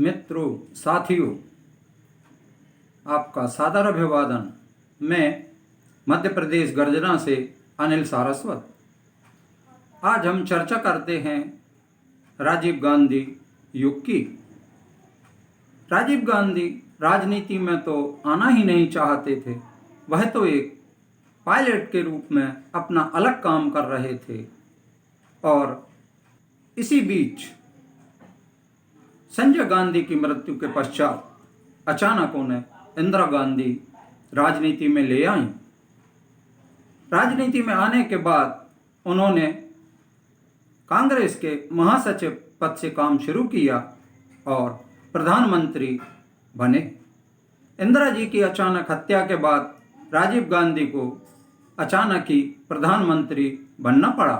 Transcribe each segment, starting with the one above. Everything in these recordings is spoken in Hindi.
मित्रों, साथियों, आपका सादर अभिवादन। मैं मध्य प्रदेश गर्जना से अनिल सारस्वत। आज हम चर्चा करते हैं राजीव गांधी युग की। राजीव गांधी राजनीति में तो आना ही नहीं चाहते थे। वह तो एक पायलट के रूप में अपना अलग काम कर रहे थे और इसी बीच संजय गांधी की मृत्यु के पश्चात अचानक उन्हें इंदिरा गांधी राजनीति में ले आई। राजनीति में आने के बाद उन्होंने कांग्रेस के महासचिव पद से काम शुरू किया और प्रधानमंत्री बने। इंदिरा जी की अचानक हत्या के बाद राजीव गांधी को अचानक ही प्रधानमंत्री बनना पड़ा।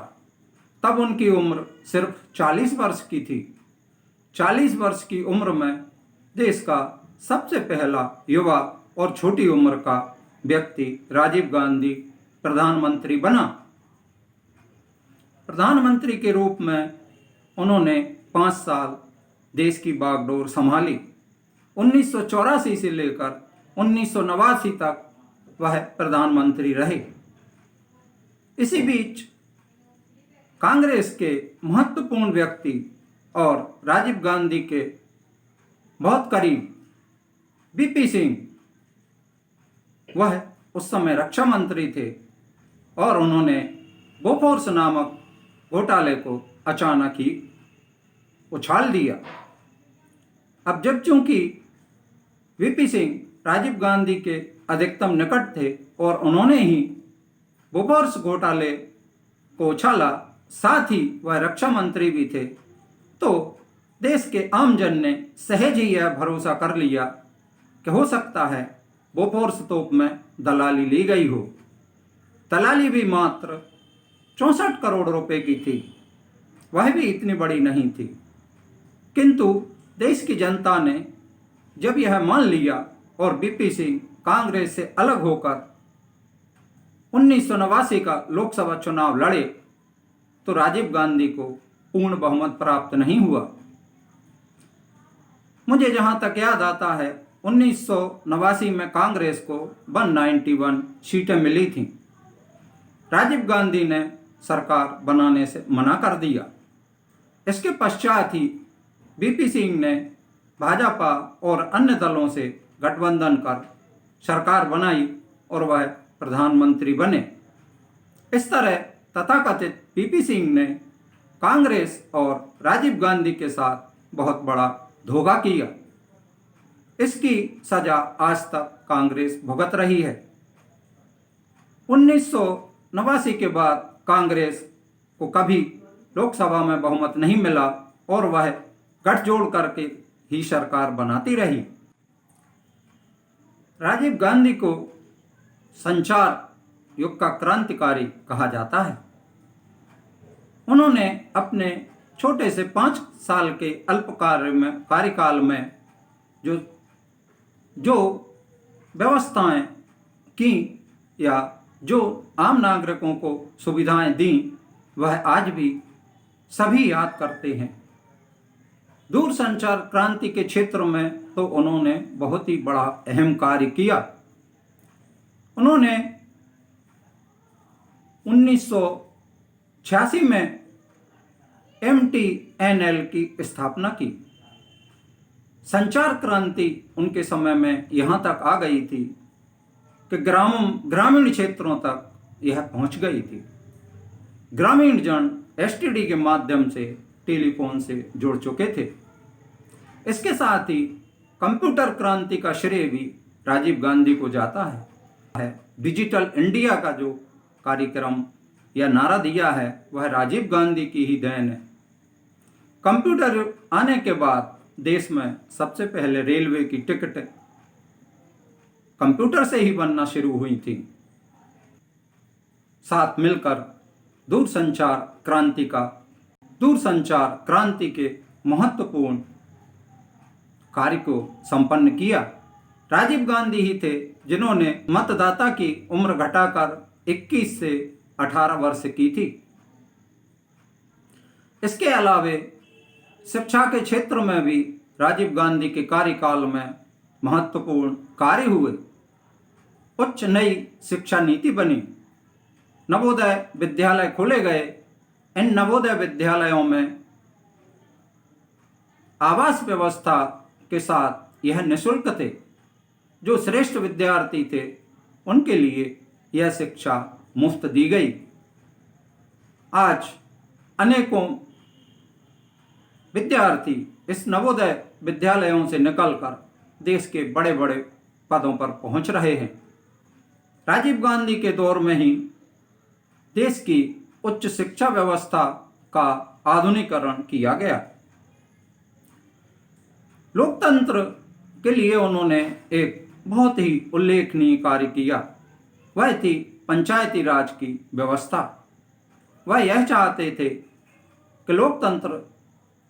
तब उनकी उम्र सिर्फ 40 वर्ष की थी। 40 वर्ष की उम्र में देश का सबसे पहला युवा और छोटी उम्र का व्यक्ति राजीव गांधी प्रधानमंत्री बना। प्रधानमंत्री के रूप में उन्होंने 5 साल देश की बागडोर संभाली। 1984 से लेकर 1989 तक वह प्रधानमंत्री रहे। इसी बीच कांग्रेस के महत्वपूर्ण व्यक्ति और राजीव गांधी के बहुत करीब वीपी सिंह, वह उस समय रक्षा मंत्री थे और उन्होंने बोफोर्स नामक घोटाले को अचानक ही उछाल दिया। अब जब चूंकि वीपी सिंह राजीव गांधी के अधिकतम निकट थे और उन्होंने ही बोफोर्स घोटाले को उछाला, साथ ही वह रक्षा मंत्री भी थे, तो देश के आम जन ने सहज ही यह भरोसा कर लिया कि हो सकता है बोफोर्स तोप में दलाली ली गई हो। दलाली भी मात्र 64 करोड़ रुपए की थी, वह भी इतनी बड़ी नहीं थी। किंतु देश की जनता ने जब यह मान लिया और वीपी सिंह कांग्रेस से अलग होकर 1989 का लोकसभा चुनाव लड़े, तो राजीव गांधी को पूर्ण बहुमत प्राप्त नहीं हुआ। मुझे जहां तक याद आता है, 1989 में कांग्रेस को 191 सीटें मिली थीं। राजीव गांधी ने सरकार बनाने से मना कर दिया। इसके पश्चात ही वीपी सिंह ने भाजपा और अन्य दलों से गठबंधन कर सरकार बनाई और वह प्रधानमंत्री बने। इस तरह तथाकथित वीपी सिंह ने कांग्रेस और राजीव गांधी के साथ बहुत बड़ा धोखा किया। इसकी सजा आज तक कांग्रेस भुगत रही है। 1989 के बाद कांग्रेस को कभी लोकसभा में बहुमत नहीं मिला और वह गठजोड़ करके ही सरकार बनाती रही। राजीव गांधी को संचार युग का क्रांतिकारी कहा जाता है। उन्होंने अपने छोटे से 5 साल के अल्प कार्यकाल में जो व्यवस्थाएं की या जो आम नागरिकों को सुविधाएं दी, वह आज भी सभी याद करते हैं। दूरसंचार क्रांति के क्षेत्र में तो उन्होंने बहुत ही बड़ा अहम कार्य किया। उन्होंने 1986 में MTNL की स्थापना की। संचार क्रांति उनके समय में यहाँ तक आ गई थी कि ग्रामीण क्षेत्रों तक यह पहुँच गई थी। ग्रामीण जन STD के माध्यम से टेलीफोन से जुड़ चुके थे। इसके साथ ही कंप्यूटर क्रांति का श्रेय भी राजीव गांधी को जाता है। डिजिटल इंडिया का जो कार्यक्रम या नारा दिया है, वह राजीव गांधी की ही देन है। कंप्यूटर आने के बाद देश में सबसे पहले रेलवे की टिकट कंप्यूटर से ही बनना शुरू हुई थी। साथ मिलकर दूरसंचार क्रांति के महत्वपूर्ण कार्य को संपन्न किया। राजीव गांधी ही थे जिन्होंने मतदाता की उम्र घटाकर 21 से 18 वर्ष की थी। इसके अलावे शिक्षा के क्षेत्र में भी राजीव गांधी के कार्यकाल में महत्वपूर्ण कार्य हुए। उच्च नई शिक्षा नीति बनी, नवोदय विद्यालय खोले गए। इन नवोदय विद्यालयों में आवास व्यवस्था के साथ यह निःशुल्क थे। जो श्रेष्ठ विद्यार्थी थे उनके लिए यह शिक्षा मुफ्त दी गई। आज अनेकों विद्यार्थी इस नवोदय विद्यालयों से निकलकर देश के बड़े बड़े पदों पर पहुंच रहे हैं। राजीव गांधी के दौर में ही देश की उच्च शिक्षा व्यवस्था का आधुनिकीकरण किया गया। लोकतंत्र के लिए उन्होंने एक बहुत ही उल्लेखनीय कार्य किया, वह थी पंचायती राज की व्यवस्था। वह यह चाहते थे कि लोकतंत्र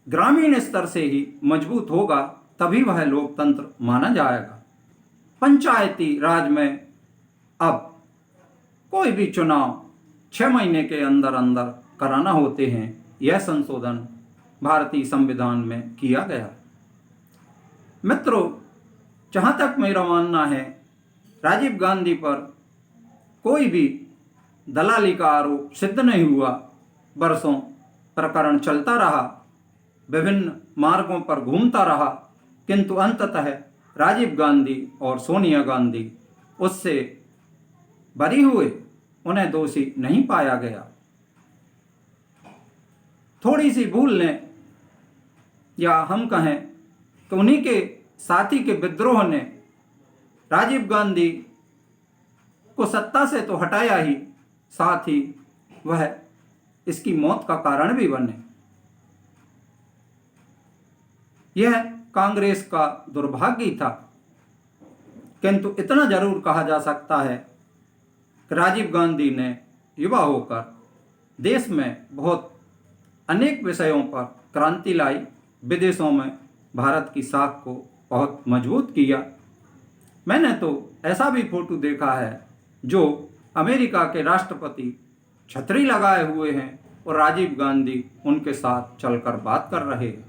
ग्रामीण स्तर से ही मजबूत होगा, तभी वह लोकतंत्र माना जाएगा। पंचायती राज में अब कोई भी चुनाव 6 महीने के अंदर अंदर कराना होते हैं। यह संशोधन भारतीय संविधान में किया गया। मित्रों, जहाँ तक मेरा मानना है, राजीव गांधी पर कोई भी दलाली का आरोप सिद्ध नहीं हुआ। बरसों प्रकरण चलता रहा, विभिन्न मार्गों पर घूमता रहा, किंतु अंततः राजीव गांधी और सोनिया गांधी उससे बरी हुए, उन्हें दोषी नहीं पाया गया। थोड़ी सी भूल ने, या हम कहें कि उन्हीं के साथी के विद्रोह ने राजीव गांधी को सत्ता से तो हटाया ही, साथ ही वह इसकी मौत का कारण भी बने। यह कांग्रेस का दुर्भाग्य था, किंतु इतना जरूर कहा जा सकता है कि राजीव गांधी ने युवा होकर देश में बहुत अनेक विषयों पर क्रांति लाई, विदेशों में भारत की साख को बहुत मजबूत किया। मैंने तो ऐसा भी फोटो देखा है जो अमेरिका के राष्ट्रपति छतरी लगाए हुए हैं और राजीव गांधी उनके साथ चलकर बात कर रहे हैं।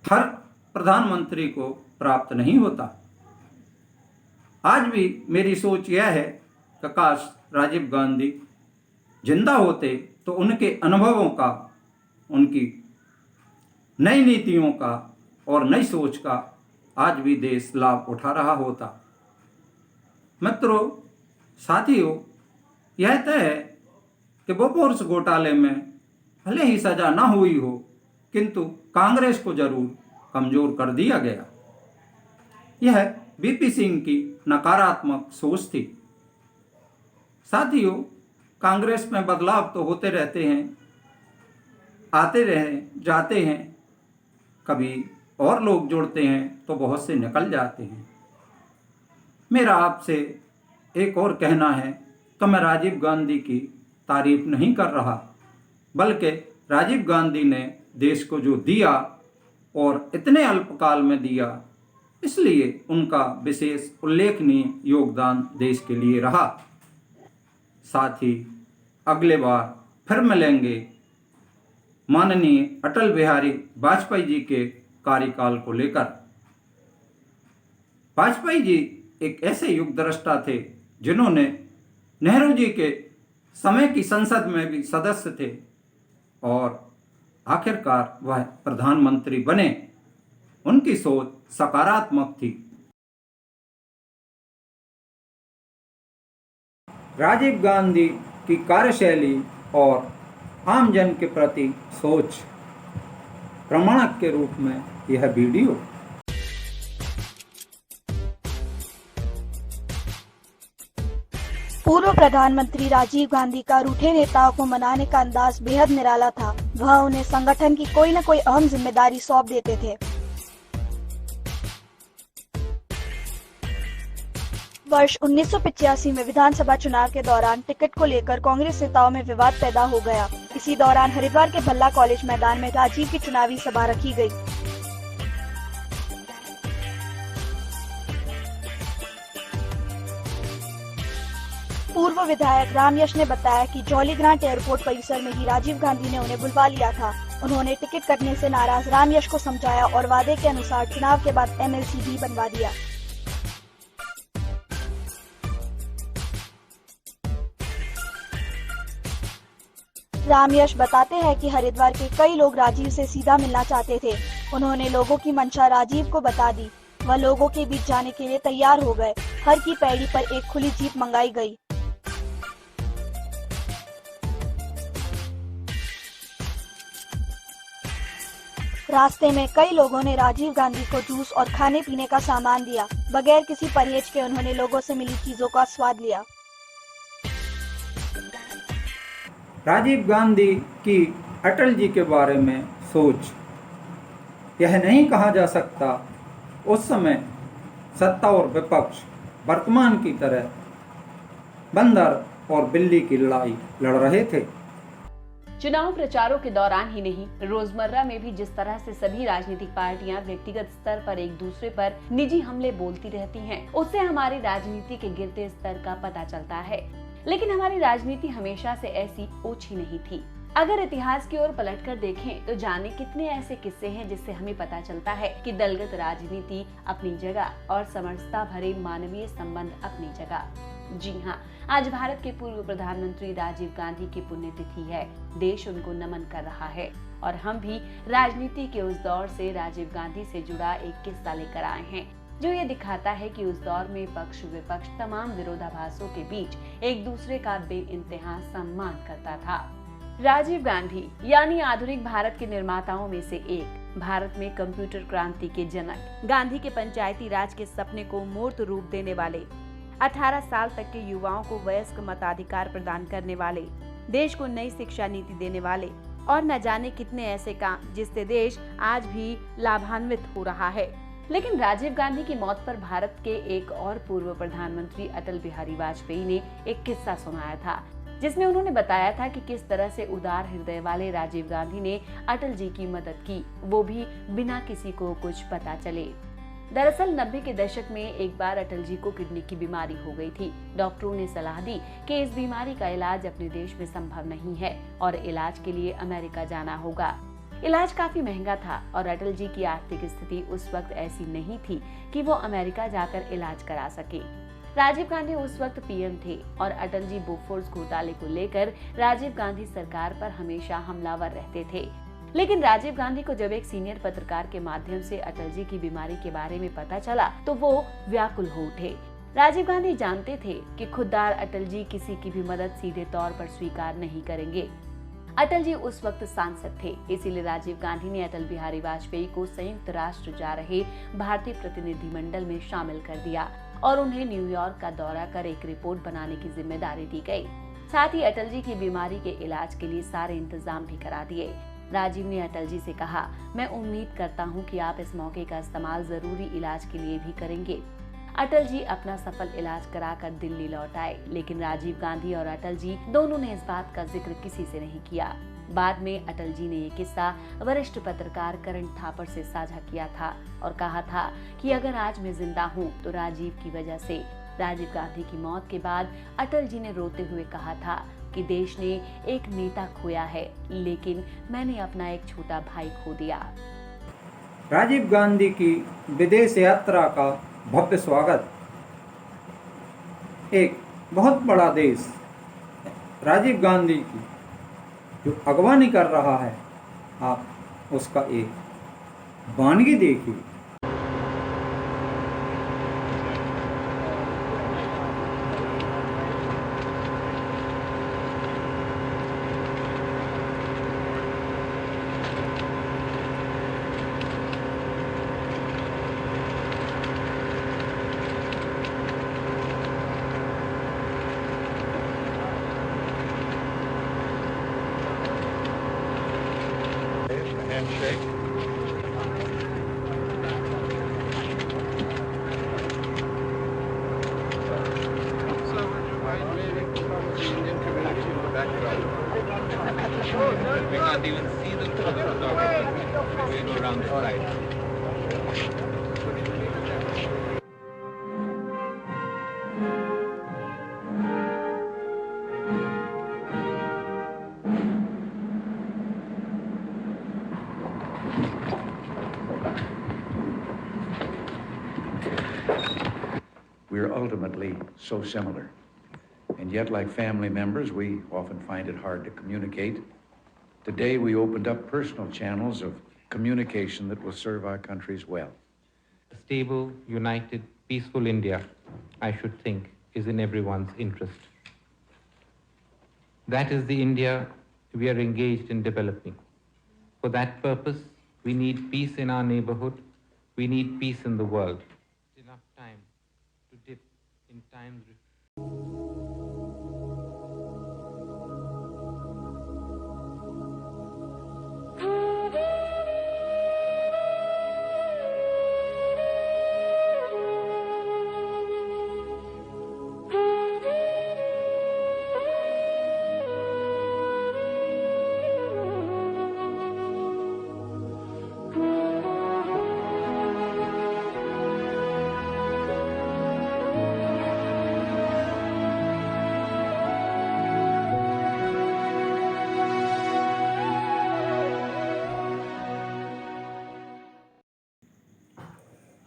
हर प्रधानमंत्री को प्राप्त नहीं होता। आज भी मेरी सोच यह है कि काश राजीव गांधी जिंदा होते तो उनके अनुभवों का, उनकी नई नीतियों का और नई सोच का आज भी देश लाभ उठा रहा होता। मित्रों, साथियों, यह तय है कि बोफोर्स घोटाले में भले ही सजा न हुई हो, किंतु कांग्रेस को जरूर कमजोर कर दिया गया। यह वीपी सिंह की नकारात्मक सोच थी। साथियों, कांग्रेस में बदलाव तो होते रहते हैं, आते रहे जाते हैं, कभी और लोग जुड़ते हैं तो बहुत से निकल जाते हैं। मेरा आपसे एक और कहना है कि मैं राजीव गांधी की तारीफ नहीं कर रहा, बल्कि राजीव गांधी ने देश को जो दिया और इतने अल्पकाल में दिया, इसलिए उनका विशेष उल्लेखनीय योगदान देश के लिए रहा। साथ ही अगले बार फिर मिलेंगे माननीय अटल बिहारी वाजपेयी जी के कार्यकाल को लेकर। वाजपेयी जी एक ऐसे युग दृष्टा थे जिन्होंने नेहरू जी के समय की संसद में भी सदस्य थे और आखिरकार वह प्रधानमंत्री बने। उनकी सोच सकारात्मक थी। राजीव गांधी की कार्यशैली और आमजन के प्रति सोच प्रमाणक के रूप में यह वीडियो। पूर्व प्रधानमंत्री राजीव गांधी का रूठे नेताओं को मनाने का अंदाज बेहद निराला था। वह उन्हें संगठन की कोई न कोई अहम जिम्मेदारी सौंप देते थे। वर्ष 1985 में विधानसभा चुनाव के दौरान टिकट को लेकर कांग्रेस नेताओं में विवाद पैदा हो गया। इसी दौरान हरिद्वार के भल्ला कॉलेज मैदान में राजीव की चुनावी सभा रखी गई। पूर्व विधायक राम यश ने बताया कि जॉली ग्रांट एयरपोर्ट परिसर में ही राजीव गांधी ने उन्हें बुलवा लिया था। उन्होंने टिकट कटने से नाराज राम यश को समझाया और वादे के अनुसार चुनाव के बाद एमएलसी भी बनवा दिया। राम यश बताते हैं कि हरिद्वार के कई लोग राजीव से सीधा मिलना चाहते थे। उन्होंने लोगों की मंशा राजीव को बता दी। वह लोगों के बीच जाने के लिए तैयार हो गए। हर की पैड़ी पर एक खुली जीप मंगाई गई। रास्ते में कई लोगों ने राजीव गांधी को जूस और खाने पीने का सामान दिया। बगैर किसी परहेज के उन्होंने लोगों से मिली चीजों का स्वाद लिया। राजीव गांधी की अटल जी के बारे में सोच। यह नहीं कहा जा सकता उस समय सत्ता और विपक्ष वर्तमान की तरह बंदर और बिल्ली की लड़ाई लड़ रहे थे। चुनाव प्रचारों के दौरान ही नहीं, रोजमर्रा में भी जिस तरह से सभी राजनीतिक पार्टियां व्यक्तिगत स्तर पर एक दूसरे पर निजी हमले बोलती रहती हैं, उससे हमारी राजनीति के गिरते स्तर का पता चलता है। लेकिन हमारी राजनीति हमेशा से ऐसी ओछी नहीं थी। अगर इतिहास की ओर पलटकर देखें तो जाने कितने ऐसे किस्से हैं जिससे हमें पता चलता है कि दलगत राजनीति अपनी जगह और समरसता भरे मानवीय संबंध अपनी जगह। जी हाँ, आज भारत के पूर्व प्रधानमंत्री राजीव गांधी की पुण्यतिथि है। देश उनको नमन कर रहा है और हम भी राजनीति के उस दौर से राजीव गांधी से जुड़ा एक किस्सा लेकर आए हैं जो ये दिखाता है कि उस दौर में पक्ष विपक्ष तमाम विरोधाभासों के बीच एक दूसरे का बेइंतहा सम्मान करता था। राजीव गांधी यानी आधुनिक भारत के निर्माताओं में से एक, भारत में कंप्यूटर क्रांति के जनक, गांधी के पंचायती राज के सपने को मूर्त रूप देने वाले, 18 साल तक के युवाओं को वयस्क मताधिकार प्रदान करने वाले, देश को नई शिक्षा नीति देने वाले और न जाने कितने ऐसे काम जिससे देश आज भी लाभान्वित हो रहा है। लेकिन राजीव गांधी की मौत पर भारत के एक और पूर्व प्रधानमंत्री अटल बिहारी वाजपेयी ने एक किस्सा सुनाया था जिसमें उन्होंने बताया था कि किस तरह से उदार हृदय वाले राजीव गांधी ने अटल जी की मदद की, वो भी बिना किसी को कुछ पता चले। दरअसल 90 के दशक में एक बार अटल जी को किडनी की बीमारी हो गई थी। डॉक्टरों ने सलाह दी कि इस बीमारी का इलाज अपने देश में संभव नहीं है और इलाज के लिए अमेरिका जाना होगा। इलाज काफी महंगा था और अटल जी की आर्थिक स्थिति उस वक्त ऐसी नहीं थी कि वो अमेरिका जाकर इलाज करा सके। राजीव गांधी उस वक्त पीएम थे और अटल जी बोफोर्स घोटाले को लेकर राजीव गांधी सरकार पर हमेशा हमलावर रहते थे। लेकिन राजीव गांधी को जब एक सीनियर पत्रकार के माध्यम से अटल जी की बीमारी के बारे में पता चला तो वो व्याकुल हो उठे। राजीव गांधी जानते थे कि खुददार अटल जी किसी की भी मदद सीधे तौर पर स्वीकार नहीं करेंगे। अटल जी उस वक्त सांसद थे, इसीलिए राजीव गांधी ने अटल बिहारी वाजपेयी को संयुक्त राष्ट्र जा रहे भारतीय प्रतिनिधिमंडल में शामिल कर दिया और उन्हें न्यूयॉर्क का दौरा कर एक रिपोर्ट बनाने की जिम्मेदारी दी गई। साथ ही अटल जी की बीमारी के इलाज के लिए सारे इंतजाम भी करा दिए। राजीव ने अटल जी से कहा, मैं उम्मीद करता हूं कि आप इस मौके का इस्तेमाल जरूरी इलाज के लिए भी करेंगे। अटल जी अपना सफल इलाज कराकर दिल्ली लौट आए, लेकिन राजीव गांधी और अटल जी दोनों ने इस बात का जिक्र किसी से नहीं किया। बाद में अटल जी ने ये किस्सा वरिष्ठ पत्रकार करण थापर से साझा किया था और कहा था कि अगर आज मैं जिंदा हूँ तो राजीव की वजह से। राजीव गांधी की मौत के बाद अटल जी ने रोते हुए कहा था कि देश ने एक नेता खोया है, लेकिन मैंने अपना एक छोटा भाई खो दिया। राजीव गांधी की विदेश यात्रा का भव्य स्वागत। एक बहुत बड़ा देश राजीव गांधी की जो अगवानी कर रहा है, आप उसका एक वानगी देखिए। Handshake. So would you mind waving to some of the Indian community in the background? Sure. We can't even see them through the photography. We go around the side. we're ultimately so similar. And yet, like family members, we often find it hard to communicate. Today, we opened up personal channels of communication that will serve our countries well. A stable, united, peaceful India, I should think, is in everyone's interest. That is the India we are engaged in developing. For that purpose, we need peace in our neighborhood. We need peace in the world. Enough time to dip in time's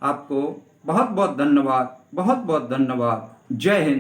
आपको बहुत बहुत धन्यवाद, बहुत बहुत धन्यवाद। जय हिंद।